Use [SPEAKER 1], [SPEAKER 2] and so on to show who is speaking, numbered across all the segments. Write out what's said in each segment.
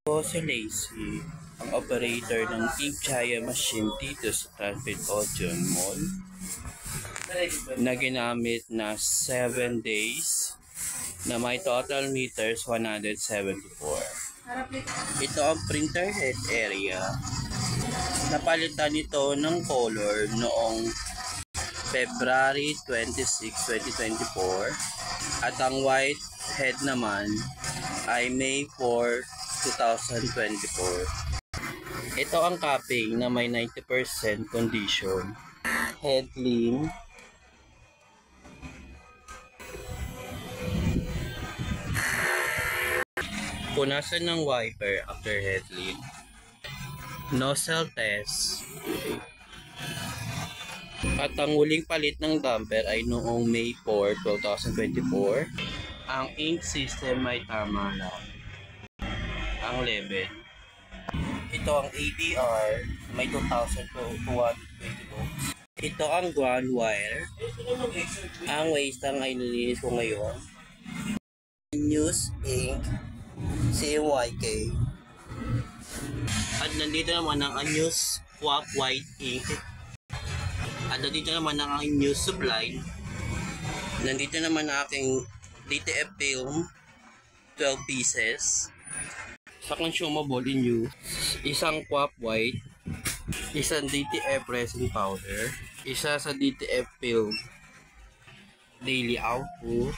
[SPEAKER 1] Po si Lacey, ang operator ng Ink Chaya machine dito sa Transmit Ocean Mall na ginamit na 7 days na may total meters 174. Ito ang printer head area. Napalitan ito ng color noong February 26, 2024 at ang white head naman ay May 4, 2024. Ito ang cupping na may 90% condition. Headling. Punasan ng wiper after headling. Nozzle test. At ang huling palit ng damper ay noong May 4, 2024. Ang ink system ay tama lang. Ang level. Ito ang ABR, may 2,000 to 220 volts. Ito ang ground wire. Ang waistang ay nilinis ko ngayon. News Ink CMYK. At nandito naman ang News Swap White Ink. At nandito naman ang News Sublime. Nandito naman ang aking DTF film 12 pieces. Sa consumable in use, isang Quap White, isang DTF resin powder, isa sa DTF film daily output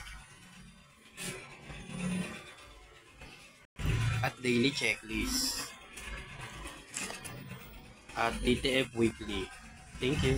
[SPEAKER 1] at daily checklist at DTF weekly. Thank you.